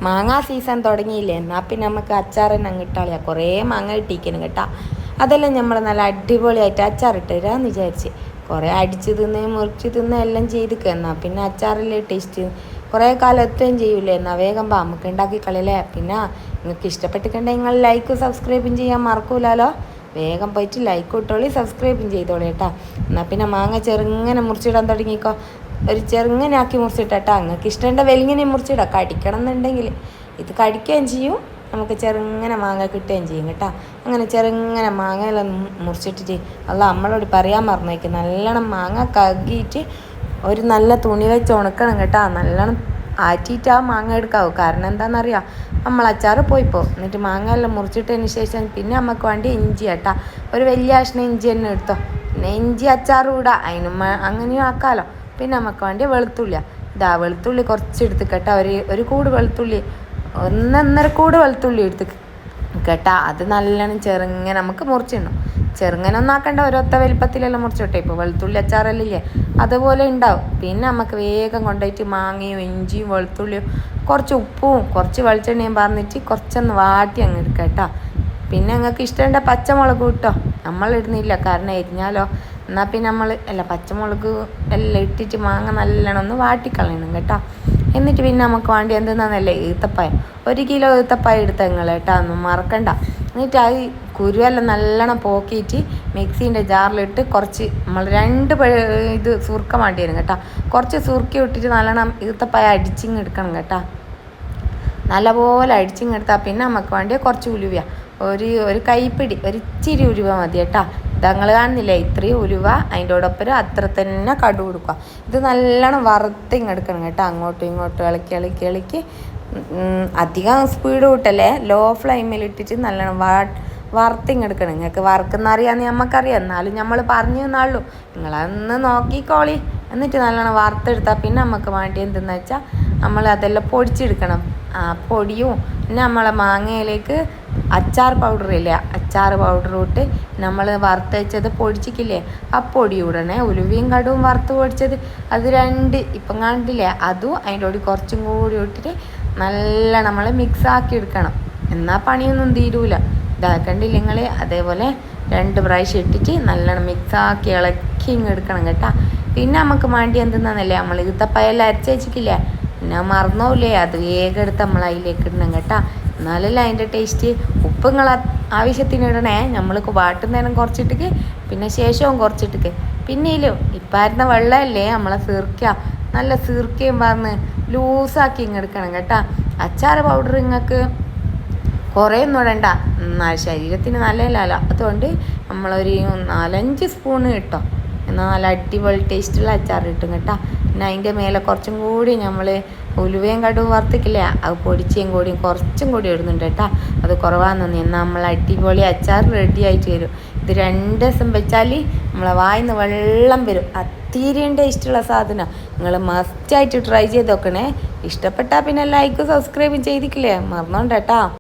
മാങ്ങാ സീസൺ തുടങ്ങിയില്ലേ, എന്നാൽ പിന്നെ നമുക്ക് അച്ചാറിന് അങ്ങ് ഇട്ടാളിയാ. കുറേ മാങ്ങ കിട്ടിയിരിക്കണം കേട്ടോ. അതെല്ലാം നമ്മൾ നല്ല അടിപൊളിയായിട്ട് അച്ചാറിട്ട് തരാമെന്ന് വിചാരിച്ച്. കുറേ അടിച്ച് തിന്ന് മുറിച്ച് തിന്ന് എല്ലാം ചെയ്തിക്കുക. എന്നാൽ പിന്നെ അച്ചാറിലെ ടേസ്റ്റ് കുറേ കാലം എത്തുകയും ചെയ്യൂലേ. എന്നാൽ വേഗം നമുക്ക് ഉണ്ടാക്കി കളയല്ലേ. പിന്നെ നിങ്ങൾക്ക് ഇഷ്ടപ്പെട്ടിട്ടുണ്ടെങ്കിൽ നിങ്ങൾ ലൈക്കും സബ്സ്ക്രൈബും ചെയ്യാൻ മറക്കൂലോ. വേഗം പോയിട്ട് ലൈക്ക് ഇട്ടോളി, സബ്സ്ക്രൈബും ചെയ്തോളി കേട്ടോ. എന്നാൽ പിന്നെ മാങ്ങ ചെറുങ്ങനെ മുറിച്ചിടാൻ തുടങ്ങിക്കോ. ഒരു ചെറുങ്ങനെ ആക്കി മുറിച്ചിട്ടാ. നിങ്ങൾക്ക് ഇഷ്ടമുണ്ട വെലിങ്ങനെ മുറിച്ചിടാം. കടിക്കണം എന്നുണ്ടെങ്കിൽ ഇത് കടിക്കുകയും ചെയ്യും, നമുക്ക് ചെറുങ്ങനെ മാങ്ങ കിട്ടുകയും ചെയ്യും കേട്ടോ. അങ്ങനെ ചെറുങ്ങനെ മാങ്ങയെല്ലാം മുറിച്ചിട്ടിട്ട് നമ്മളോട് പറയാൻ മറന്നേക്കും. നല്ലോണം മാങ്ങ കഴുകിയിട്ട് ഒരു നല്ല തുണി വെച്ച് ഉണക്കണം കേട്ടോ. നല്ലോണം ആറ്റിയിട്ട് ആ മാങ്ങ എടുക്കാവൂ. കാരണം എന്താണെന്നറിയാം, നമ്മൾ അച്ചാറ് പോയിപ്പോൾ എന്നിട്ട് മാങ്ങ എല്ലാം മുറിച്ചിട്ടതിന് ശേഷം പിന്നെ നമുക്ക് വേണ്ടി ഇഞ്ചി കേട്ടോ. ഒരു വലിയ കഷ്ണം ഇഞ്ചി തന്നെ എടുത്തോ. പിന്നെ ഇഞ്ചി അച്ചാറ് ഇടാം, അതിനും അങ്ങനെയും ആക്കാമല്ലോ. പിന്നെ നമുക്ക് വേണ്ടി വെളുത്തുള്ളിയാണ്. വെളുത്തുള്ളി കുറച്ച് എടുത്ത് കേട്ടോ. ഒരു കൂട് വെളുത്തുള്ളി, 1.5 കൂട് വെളുത്തുള്ളി എടുത്ത് കേട്ടോ. അത് നല്ലോണം ചെറുങ്ങനെ നമുക്ക് മുറിച്ചിടണം. ചെറുങ്ങനെ ഒന്നാക്കണ്ട, ഒരൊത്ത വലിപ്പത്തിലെല്ലാം മുറിച്ചോട്ടെ. ഇപ്പോൾ വെളുത്തുള്ളി അച്ചാറല്ലേ അതുപോലെ ഉണ്ടാവും. പിന്നെ നമുക്ക് വേഗം കൊണ്ടുപോയിട്ട് മാങ്ങയും ഇഞ്ചിയും വെളുത്തുള്ളിയും കുറച്ച് ഉപ്പും കുറച്ച് വെളിച്ചെണ്ണയും പറഞ്ഞിട്ട് കുറച്ചൊന്ന് വാട്ടി അങ്ങ് എടുക്കാം കേട്ടോ. പിന്നെ നിങ്ങൾക്ക് ഇഷ്ടമുണ്ട പച്ചമുളക് കിട്ടോ. നമ്മളിടുന്നില്ല, കാരണം എരിഞ്ഞാലോ. എന്നാൽ പിന്നെ പച്ചമുളക് എല്ലാം ഇട്ടിട്ട് മാങ്ങ നല്ലോണം ഒന്ന് വാട്ടിക്കളയണം കേട്ടോ. എന്നിട്ട് പിന്നെ നമുക്ക് വേണ്ടി എന്തെന്നാന്നല്ലേ, ഈത്തപ്പായം 1 കിലോ ഈത്തപ്പായം എടുത്ത നിങ്ങൾ കേട്ടോ, ഒന്നും മറക്കണ്ട. എന്നിട്ട് അത് കുരുവെല്ലാം നല്ലോണം പോക്കിയിട്ട് മിക്സീൻ്റെ ജാറിലിട്ട് കുറച്ച് നമ്മൾ 2 സുർക്ക വേണ്ടി വരും കേട്ടോ. കുറച്ച് സുർക്ക ഇട്ടിട്ട് നല്ലോണം ഈത്തപ്പായം അടിച്ചിങ്ങെടുക്കണം കേട്ടോ. നല്ലപോലെ അടിച്ചിങ്ങെടുത്താൽ പിന്നെ നമുക്ക് വേണ്ടി കുറച്ച് ഉലുവ, ഒരു കൈപ്പിടി, ഇച്ചിരി ഉലുവ മതി കേട്ടോ. നിങ്ങൾ കാണുന്നില്ലേ, ഇത്രയും ഉലുവ, അതിൻ്റോടൊപ്പം അത്ര തന്നെ കടുക് കൊടുക്കുക. ഇത് നല്ലോണം വറുത്തിങ്ങെടുക്കണം കേട്ടോ. അങ്ങോട്ടും ഇങ്ങോട്ടും ഇളക്കി അധികം സ്പീഡ് കൂട്ടല്ലേ, ലോ ഫ്ലെയിമിൽ ഇട്ടിട്ട് നല്ലോണം വറുത്തിങ്ങെടുക്കണം. നിങ്ങൾക്ക് വറുക്കുന്ന അറിയാമെന്ന് നമുക്കറിയാം, എന്നാലും നമ്മൾ പറഞ്ഞു തന്നാളൂ, നിങ്ങളതൊന്ന് നോക്കിക്കോളി. എന്നിട്ട് നല്ലോണം വറുത്തെടുത്താൽ പിന്നെ നമുക്ക് വേണ്ടി എന്തെന്ന് വെച്ചാൽ നമ്മൾ അതെല്ലാം പൊടിച്ചെടുക്കണം. പൊടിയും പിന്നെ നമ്മളെ മാങ്ങയിലേക്ക് അച്ചാർ പൗഡർ ഇല്ലേ, അച്ചാർ പൗഡർ ഇട്ട് നമ്മൾ വറുത്ത് വെച്ചത് പൊടിച്ചിക്കില്ലേ, ആ പൊടി ഇടണേ. ഉലുവയും കടുവും വറുത്ത് പൊടിച്ചത് അത് 2 ഇപ്പം കണ്ടില്ലേ, അതും അതിൻ്റെ കൂടി കുറച്ചും കൂടി ഇട്ടിട്ട് നല്ല നമ്മൾ മിക്സാക്കി എടുക്കണം. എന്നാൽ പണിയൊന്നും തീരൂല. ഇതാക്കണ്ടില്ല നിങ്ങൾ. അതേപോലെ 2 പ്രാവശ്യം ഇട്ടിട്ട് നല്ലോണം മിക്സാക്കി ഇളക്കി എടുക്കണം കേട്ടോ. പിന്നെ നമുക്ക് വേണ്ടി എന്തെന്നാന്നല്ലേ, നമ്മൾ ഈത്തപ്പയെല്ലാം അരച്ച് വെച്ചിട്ടില്ലേ, പിന്നെ മറന്നോല്ലേ, അത് വേഗം എടുത്ത് നമ്മൾ അതിലേക്ക് ഇടണം കേട്ടോ. എന്നാലല്ലേ അതിൻ്റെ ടേസ്റ്റ്. ഉപ്പ് നിങ്ങൾ ആവശ്യത്തിന് ഇടണേ. നമ്മൾക്ക് വാട്ടുന്നേരം കുറച്ചിട്ടിക്ക്, പിന്നെ ശേഷവും കുറച്ചിട്ടിക്ക്. പിന്നെയിലും ഇപ്പായിരുന്ന വെള്ളമല്ലേ നമ്മളെ നല്ല സീർക്കയും പറഞ്ഞ് ലൂസാക്കി ഇങ്ങെടുക്കണം കേട്ടോ. അച്ചാർ പൗഡർ നിങ്ങൾക്ക് കുറേയൊന്നും ഇടണ്ട, ശരീരത്തിന് നല്ലതല്ലല്ലോ. അതുകൊണ്ട് നമ്മളൊരു 4-5 സ്പൂണ് കിട്ടോ. എന്നാൽ നല്ല അടിപൊളി ടേസ്റ്റുള്ള അച്ചാർ കിട്ടും കേട്ടോ. പിന്നെ അതിൻ്റെ മേലെ കുറച്ചും കൂടി നമ്മൾ ഉലുവയും കടുവും വറുത്തിക്കില്ലേ, അത് പൊടിച്ചയും കൂടിയും കുറച്ചും കൂടി ഇടുന്നുണ്ട് കേട്ടോ. അത് കുറവാണെന്ന്. എന്നാൽ നമ്മൾ അടിപൊളി അച്ചാർ റെഡി ആയിട്ട് വരും. ഇത് 2 ദിവസം വെച്ചാൽ നമ്മളെ വായിന്ന് വെള്ളം വരും. അത്തിരിയും ടേസ്റ്റുള്ള സാധനം. നിങ്ങൾ മസ്റ്റായിട്ട് ട്രൈ ചെയ്ത് നോക്കണേ. ഇഷ്ടപ്പെട്ടാൽ പിന്നെ ലൈക്കും സബ്സ്ക്രൈബും ചെയ്തിക്കില്ലേ, മറന്നോണ്ട് കേട്ടോ.